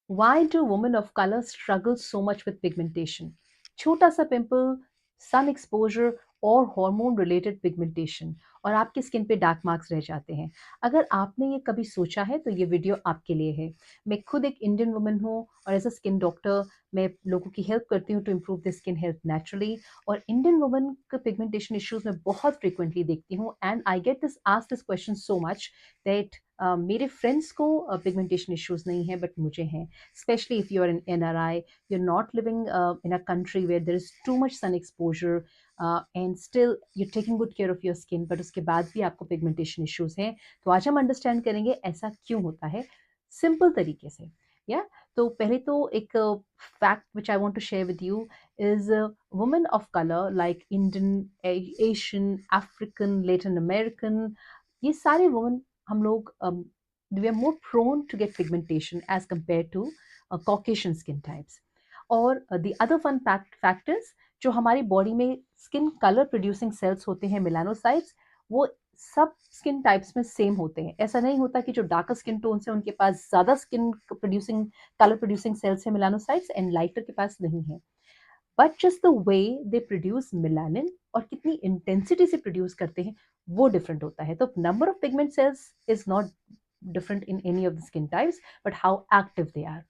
Why do women of color struggle so much with pigmentation? छोटा सा pimple, sun exposure और hormone related pigmentation और आपकी skin पे डार्क मार्क्स रह जाते हैं। अगर आपने ये कभी सोचा है तो ये वीडियो आपके लिए है। मैं खुद एक इंडियन वुमन हूँ और एज अ स्किन डॉक्टर मैं लोगों की हेल्प करती हूँ to improve the skin health naturally. और इंडियन वुमन का पिगमेंटेशन इश्यूज मैं बहुत फ्रिक्वेंटली देखती हूँ and I get this ask this question so much that मेरे फ्रेंड्स को पिगमेंटेशन इश्यूज नहीं है बट मुझे हैं, especially if you're an NRI, you're not living in a country where there is too much sun exposure and still you're taking good care of your skin, but उसके बाद भी आपको pigmentation issues हैं। तो आज हम अंडरस्टैंड करेंगे ऐसा क्यों होता है सिंपल तरीके से। या तो पहले तो एक fact which I want to share with you is women of colour like Indian, Asian, African, Latin American, ये सारे वुमेन हम लोग we are more prone to get pigmentation as compared to Caucasian skin types. और the other fun factors जो हमारी body में skin colour producing sales होते हैं मेलानोसाइट्स, वो सब स्किन टाइप्स में सेम होते हैं। ऐसा नहीं होता कि जो डार्कर स्किन टोन्स है उनके पास ज्यादा skin producing colour producing sales है मेलानोसाइट्स एंड लाइटर के पास नहीं है, but just the way they produce melanin और कितनी इंटेंसिटी से प्रोड्यूस करते हैं वो डिफरेंट होता है। तो number of pigment cells is not different in any of the skin types, but how active they are.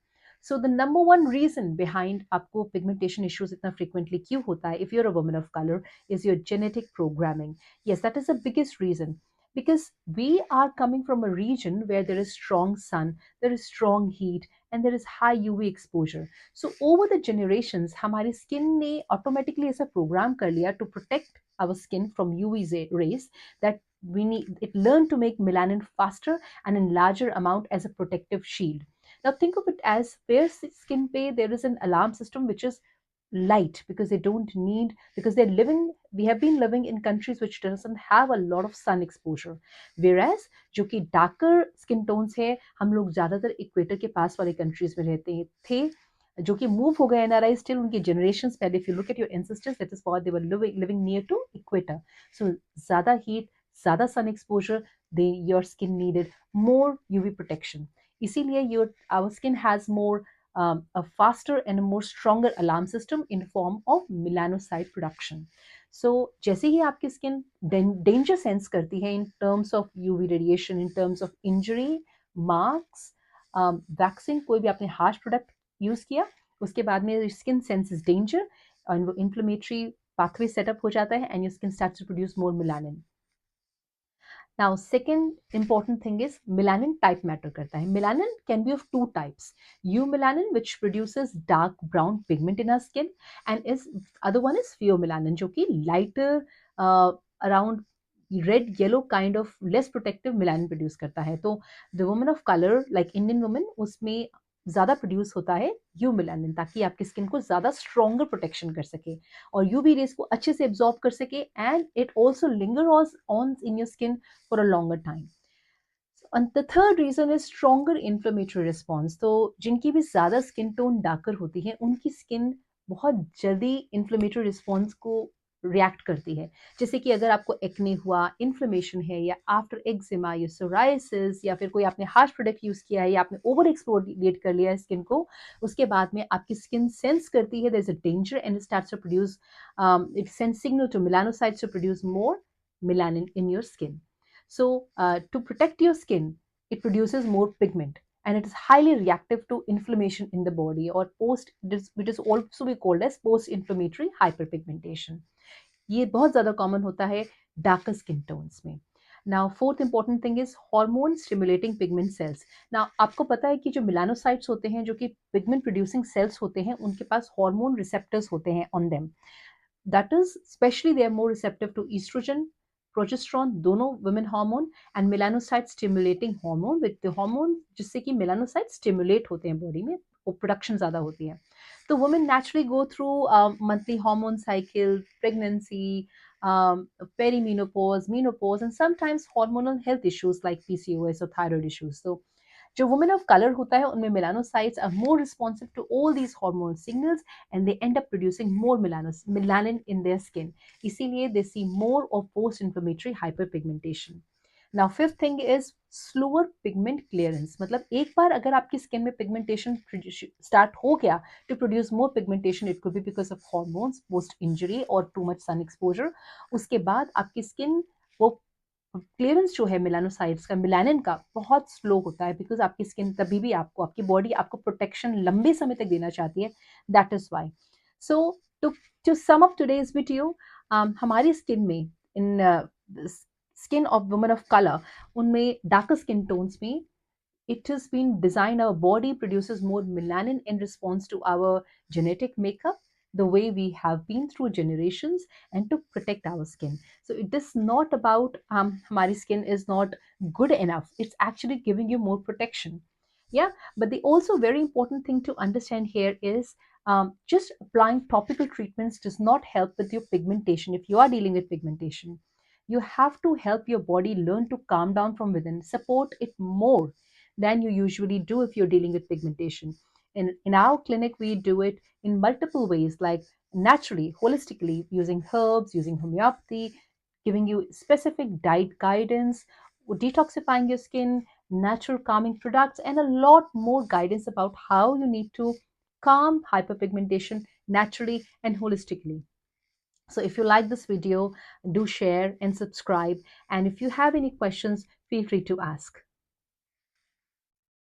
So the number one reason behind आपको pigmentation issues इतना frequently क्यों होता है if you're a woman of color is your genetic programming. Yes, that is the biggest reason because we are coming from a region where there is strong sun, there is strong heat, and there is high UV exposure. So over the generations हमारी skin ने automatically ऐसा program कर लिया to protect our skin from UV rays that we need it learned to make melanin faster and in larger amount as a protective shield. Now think of it as fair skin pay, there is an alarm system which is light because they don't need, because they're living, we have been living in countries which doesn't have a lot of sun exposure, whereas जो कि darker skin tones है हम लोग ज़्यादातर equator के पास वाले countries में रहते हैं थे जो कि मूव हो गए एनआरआई स्टिल उनकी जनरेशन पहले, if you look at your ancestors that is what they were living near to equator, so ज़्यादा हीट, ज़्यादा sun exposure, they your skin needed more UV protection. इसीलिए your our skin has more a faster and a more stronger alarm system in form of melanocyte production. So जैसे ही आपकी skin danger sense करती है in terms of UV radiation, in terms of injury, marks, waxing, कोई भी आपने harsh product use किया उसके बाद में स्किन सेंसेस डेंजर और वो इन्फ्लेमेटरी pathway सेटअप हो जाता है and your skin starts to produce more melanin. Now, second important thing is melanin type matter करता है. Melanin can be of two types. Eumelanin, which produces dark brown pigment in our skin, and is other one is pheomelanin, जो कि lighter around red yellow kind of less protective melanin produce करता है. तो the woman of color like Indian woman उसमें ज़्यादा produce होता है you melanin ताकि आपकी स्किन को ज़्यादा स्ट्रॉन्गर प्रोटेक्शन कर सके और यूवी रेस को अच्छे से एब्जॉर्ब कर सके and it also linger on in your skin for a longer time. And the third reason is stronger inflammatory response. तो जिनकी भी ज़्यादा स्किन टोन डार्कर होती है उनकी स्किन बहुत जल्दी इन्फ्लेमेटरी रिस्पॉन्स को रिएक्ट करती है. जैसे कि अगर आपको एक्ने हुआ, इन्फ्लेमेशन है या आफ्टर एक्जिमा या सोराइसिस या फिर कोई आपने हार्श प्रोडक्ट यूज़ किया है या आपने ओवर एक्सपोलिएट कर लिया है स्किन को, उसके बाद में आपकी स्किन सेंस करती है there is a danger and starts to produce, it sends signal to melanocytes to produce more melanin in your skin. So, to protect your skin, it produces more pigment and it is highly reactive to inflammation in the body or which is also be called as post-inflammatory hyperpigmentation. ये बहुत ज़्यादा common होता है darker skin tones में. Now fourth important thing is hormone stimulating pigment cells. Now आपको पता है कि जो मिलानोसाइट्स होते हैं जो कि पिगमेंट प्रोड्यूसिंग सेल्स होते हैं उनके पास हार्मोन रिसेप्टर्स होते हैं on them. That is, especially they are more receptive to estrogen, progesterone, दोनों women hormone and melanocyte stimulating hormone, with the hormone जिससे कि melanocyte stimulate होते हैं बॉडी में, वो प्रोडक्शन ज़्यादा होती है. तो women naturally go through monthly hormone cycle, pregnancy, perimenopause, menopause, and sometimes hormonal health issues like PCOS or thyroid issues. So जो वुमेन ऑफ कलर होता है उनमें melanocytes are more responsive to all these hormone signals and they end up producing more melanin in their skin. इसीलिए they see more of post inflammatory hyper pigmentation. Now fifth thing is slower pigment clearance, मतलब एक बार अगर आपकी skin में pigmentation start हो गया to produce more pigmentation, it could be because of hormones, post injury और too much sun exposure, उसके बाद आपकी स्किन वो क्लियरेंस जो है मेलानोसाइट्स का, मिलानिन का, बहुत स्लो होता है, बिकॉज आपकी स्किन तभी भी आपको, आपकी बॉडी आपको प्रोटेक्शन लंबे समय तक देना चाहती है, that is why. So to to sum up today's video, हमारी स्किन में, in skin of women of colour, उनमें डार्कर स्किन टोन्स में, it has been designed, our body produces more melanin in response to our genetic makeup, the way we have been through generations, and to protect our skin. So it is not about hamari skin is not good enough, it's actually giving you more protection. Yeah, but the also very important thing to understand here is, just applying topical treatments does not help with your pigmentation. If you are dealing with pigmentation, you have to help your body learn to calm down from within, support it more than you usually do if you're dealing with pigmentation. In our clinic, we do it in multiple ways, like naturally, holistically, using herbs, using homeopathy, giving you specific diet guidance, detoxifying your skin, natural calming products, and a lot more guidance about how you need to calm hyperpigmentation naturally and holistically. So if you like this video, do share and subscribe. And if you have any questions, feel free to ask.